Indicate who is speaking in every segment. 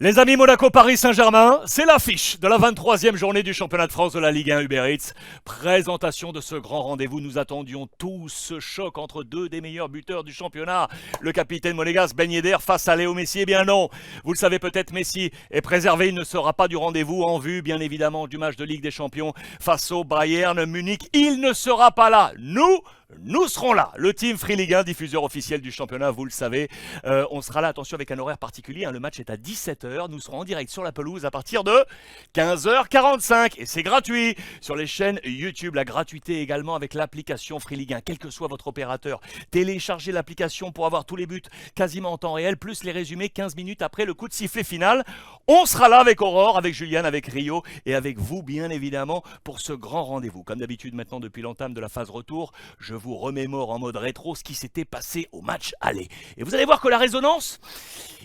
Speaker 1: Les amis, Monaco-Paris Saint-Germain, c'est l'affiche de la 23e journée du championnat de France de la Ligue 1 Uber Eats. Présentation de ce grand rendez-vous, nous attendions tous ce choc entre deux des meilleurs buteurs du championnat. Le capitaine monégasque Ben Yedder face à Léo Messi. Eh bien non, vous le savez peut-être, Messi est préservé, il ne sera pas du rendez-vous en vue bien évidemment du match de Ligue des Champions face au Bayern Munich. Il ne sera pas là, nous serons là, le team Free Ligue 1, diffuseur officiel du championnat, vous le savez. On sera là, attention, avec un horaire particulier, hein, le match est à 17h, nous serons en direct sur la pelouse à partir de 15h45 et c'est gratuit sur les chaînes YouTube. La gratuité également avec l'application Free Ligue 1, quel que soit votre opérateur. Téléchargez l'application pour avoir tous les buts quasiment en temps réel, plus les résumés 15 minutes après le coup de sifflet final. On sera là avec Aurore, avec Juliane, avec Rio et avec vous bien évidemment pour ce grand rendez-vous. Comme d'habitude maintenant depuis l'entame de la phase retour, je vous remémore en mode rétro ce qui s'était passé au match aller. Et vous allez voir que la résonance,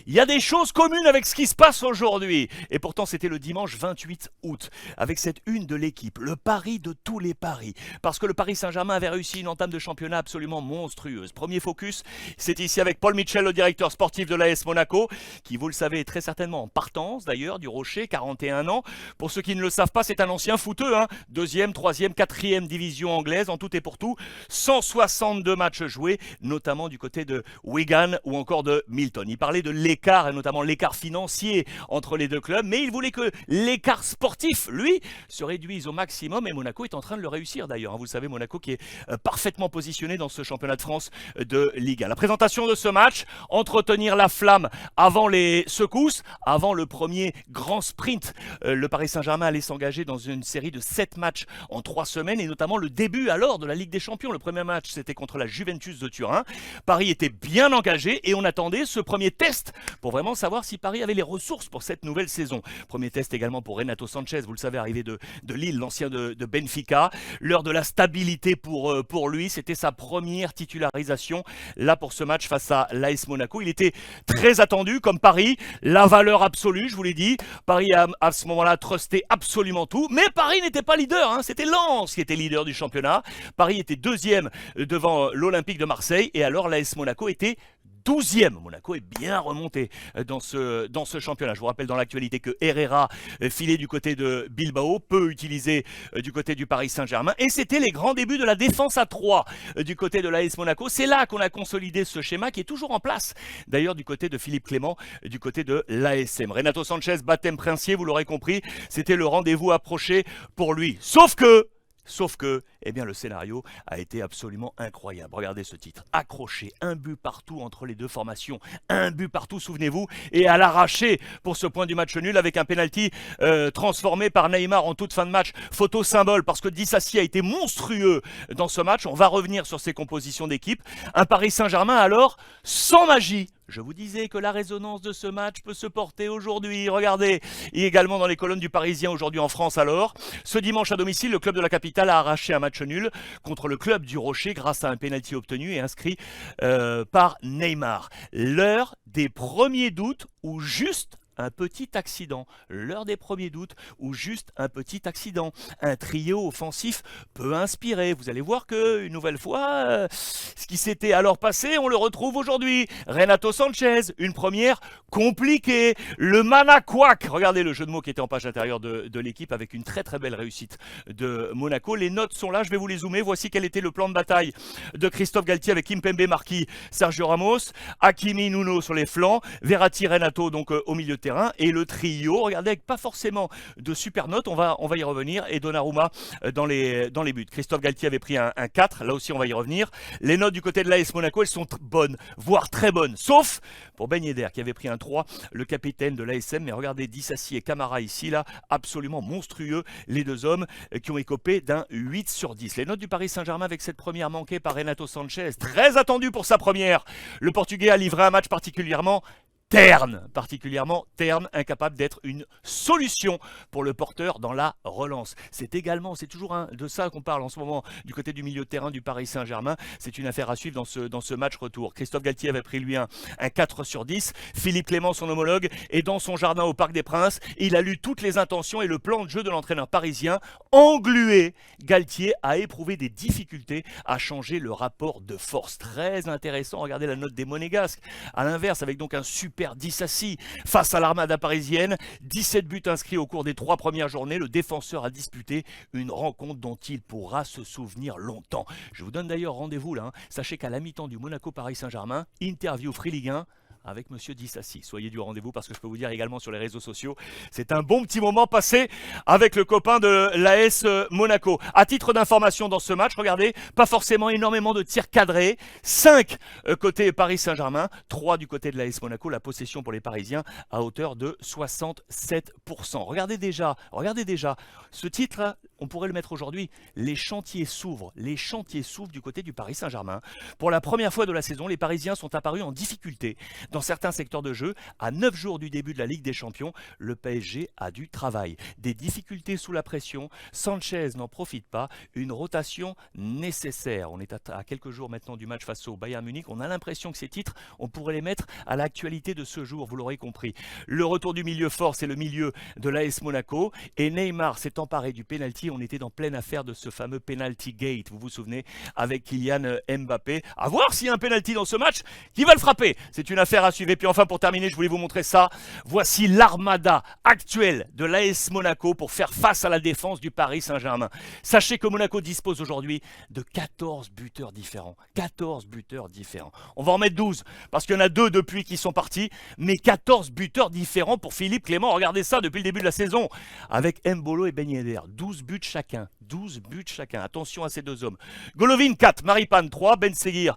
Speaker 1: il y a des choses communes avec ce qui se passe aujourd'hui. Et pourtant c'était le dimanche 28 août, avec cette une de l'équipe, le pari de tous les paris. Parce que le Paris Saint-Germain avait réussi une entame de championnat absolument monstrueuse. Premier focus, c'est ici avec Paul Mitchell, le directeur sportif de l'AS Monaco, qui vous le savez est très certainement en partance d'ailleurs du Rocher, 41 ans. Pour ceux qui ne le savent pas, c'est un ancien footeux, hein. Deuxième, troisième, quatrième division anglaise en tout et pour tout. 162 matchs joués, notamment du côté de Wigan ou encore de Milton. Il parlait de l'écart, et notamment l'écart financier entre les deux clubs, mais il voulait que l'écart sportif, lui, se réduise au maximum, et Monaco est en train de le réussir d'ailleurs. Vous le savez, Monaco qui est parfaitement positionné dans ce championnat de France de Ligue 1. La présentation de ce match, entretenir la flamme avant les secousses, avant le premier grand sprint. Le Paris Saint-Germain allait s'engager dans une série de 7 matchs en 3 semaines, et notamment le début alors de la Ligue des Champions. Le premier match, c'était contre la Juventus de Turin. Paris était bien engagé et on attendait ce premier test pour vraiment savoir si Paris avait les ressources pour cette nouvelle saison. Premier test également pour Renato Sanchez, vous le savez, arrivé de Lille, l'ancien de Benfica. L'heure de la stabilité pour lui, c'était sa première titularisation là pour ce match face à l'AS Monaco. Il était très attendu comme Paris, la valeur absolue, je vous l'ai dit. Paris a à ce moment-là trusté absolument tout, mais Paris n'était pas leader, hein. C'était Lens qui était leader du championnat. Paris était deuxième devant l'Olympique de Marseille et alors l'AS Monaco était 12e. Monaco est bien remonté dans ce championnat. Je vous rappelle dans l'actualité que Herrera filait du côté de Bilbao, peu utilisé du côté du Paris Saint-Germain. Et c'était les grands débuts de la défense à 3 du côté de l'AS Monaco. C'est là qu'on a consolidé ce schéma qui est toujours en place. D'ailleurs du côté de Philippe Clément, du côté de l'ASM. Renato Sanchez, baptême princier, vous l'aurez compris, c'était le rendez-vous approché pour lui. Sauf que, eh bien, le scénario a été absolument incroyable. Regardez ce titre. Accroché, un but partout entre les deux formations. Un but partout, souvenez-vous. Et à l'arraché pour ce point du match nul avec un penalty transformé par Neymar en toute fin de match. Photo symbole parce que Disasi a été monstrueux dans ce match. On va revenir sur ses compositions d'équipe. Un Paris Saint-Germain alors sans magie. Je vous disais que la résonance de ce match peut se porter aujourd'hui. Regardez, et également dans les colonnes du Parisien aujourd'hui en France alors. Ce dimanche à domicile, le club de la capitale a arraché un match nul contre le club du Rocher grâce à un pénalty obtenu et inscrit par Neymar. L'heure des premiers doutes ou juste un petit accident, l'heure des premiers doutes ou juste un petit accident. Un trio offensif peut inspirer. Vous allez voir que, une nouvelle fois, ce qui s'était alors passé, on le retrouve aujourd'hui. Renato Sanchez, une première compliquée. Le Manakwak, regardez le jeu de mots qui était en page intérieure de l'équipe avec une très très belle réussite de Monaco. Les notes sont là, je vais vous les zoomer. Voici quel était le plan de bataille de Christophe Galtier avec Kimpembe, Marquis, Sergio Ramos, Hakimi, Nuno sur les flancs, Verratti, Renato donc au milieu de terrain et le trio, regardez, avec pas forcément de super notes, on va y revenir, et Donnarumma dans les buts. Christophe Galtier avait pris un 4, là aussi on va y revenir. Les notes du côté de l'AS Monaco, elles sont bonnes, voire très bonnes, sauf pour Ben Yedder qui avait pris un 3, le capitaine de l'ASM, mais regardez Disasi et Camara ici, là, absolument monstrueux, les deux hommes qui ont écopé d'un 8 sur 10. Les notes du Paris Saint-Germain avec cette première manquée par Renato Sanchez, très attendu pour sa première. Le Portugais a livré un match particulièrement terne, incapable d'être une solution pour le porteur dans la relance. C'est toujours de ça qu'on parle en ce moment du côté du milieu de terrain du Paris Saint-Germain. C'est une affaire à suivre dans ce match retour. Christophe Galtier avait pris lui un 4 sur 10. Philippe Clément, son homologue, est dans son jardin au Parc des Princes. Il a lu toutes les intentions et le plan de jeu de l'entraîneur parisien. Englué, Galtier a éprouvé des difficultés à changer le rapport de force. Très intéressant, regardez la note des Monégasques. À l'inverse, avec donc un super Super Disasi face à l'Armada parisienne. 17 buts inscrits au cours des 3 premières journées. Le défenseur a disputé une rencontre dont il pourra se souvenir longtemps. Je vous donne d'ailleurs rendez-vous là. Sachez qu'à la mi-temps du Monaco-Paris Saint-Germain, interview Free Ligue 1 avec Monsieur Disasi. Soyez du rendez-vous parce que je peux vous dire également sur les réseaux sociaux, c'est un bon petit moment passé avec le copain de l'AS Monaco. À titre d'information dans ce match, regardez, pas forcément énormément de tirs cadrés. 5 côté Paris Saint-Germain, 3 du côté de l'AS Monaco. La possession pour les Parisiens à hauteur de 67%. Regardez déjà, ce titre, on pourrait le mettre aujourd'hui. Les chantiers s'ouvrent du côté du Paris Saint-Germain. Pour la première fois de la saison, les Parisiens sont apparus en difficulté dans certains secteurs de jeu. À 9 jours du début de la Ligue des Champions, le PSG a du travail. Des difficultés sous la pression, Sanchez n'en profite pas, une rotation nécessaire. On est à quelques jours maintenant du match face au Bayern Munich. On a l'impression que ces titres, on pourrait les mettre à l'actualité de ce jour, vous l'aurez compris. Le retour du milieu fort, c'est le milieu de l'AS Monaco. Et Neymar s'est emparé du penalty. On était dans pleine affaire de ce fameux penalty gate, vous vous souvenez, avec Kylian Mbappé. À voir s'il y a un penalty dans ce match, qui va le frapper. C'est une affaire à suivre. Et puis enfin, pour terminer, je voulais vous montrer ça. Voici l'armada actuelle de l'AS Monaco pour faire face à la défense du Paris Saint-Germain. Sachez que Monaco dispose aujourd'hui de 14 buteurs différents. 14 buteurs différents. On va en mettre 12 parce qu'il y en a 2 depuis qui sont partis, mais 14 buteurs différents pour Philippe Clément. Regardez ça depuis le début de la saison avec Mbolo et Ben Yedder. 12 buts chacun. 12 buts chacun. Attention à ces deux hommes. Golovin 4, Maripane 3, Ben Seguir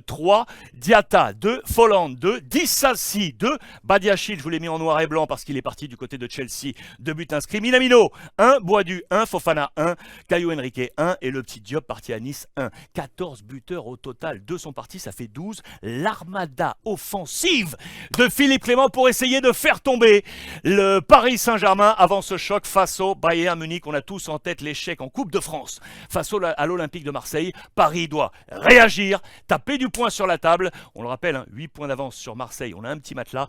Speaker 1: 3, Diatta 2, Folland 2, Disasi 2, Badiachil, je vous l'ai mis en noir et blanc parce qu'il est parti du côté de Chelsea, 2 buts inscrits, Minamino 1, Boadu 1, Fofana 1, Caio Henrique 1 et le petit Diop parti à Nice 1. 14 buteurs au total, 2 sont partis, ça fait 12. L'armada offensive de Philippe Clément pour essayer de faire tomber le Paris Saint-Germain avant ce choc face au Bayern Munich. On a tous en tête l'échec en Coupe de France face à l'Olympique de Marseille. Paris doit réagir, taper du poing sur la table. On le rappelle, 8 points d'avance sur Marseille. On a un petit matelas,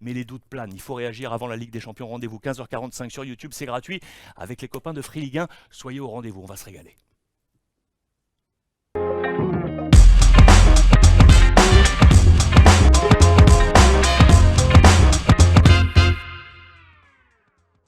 Speaker 1: mais les doutes planent. Il faut réagir avant la Ligue des Champions. Rendez-vous 15h45 sur YouTube, c'est gratuit. Avec les copains de Free Ligue 1, soyez au rendez-vous, on va se régaler.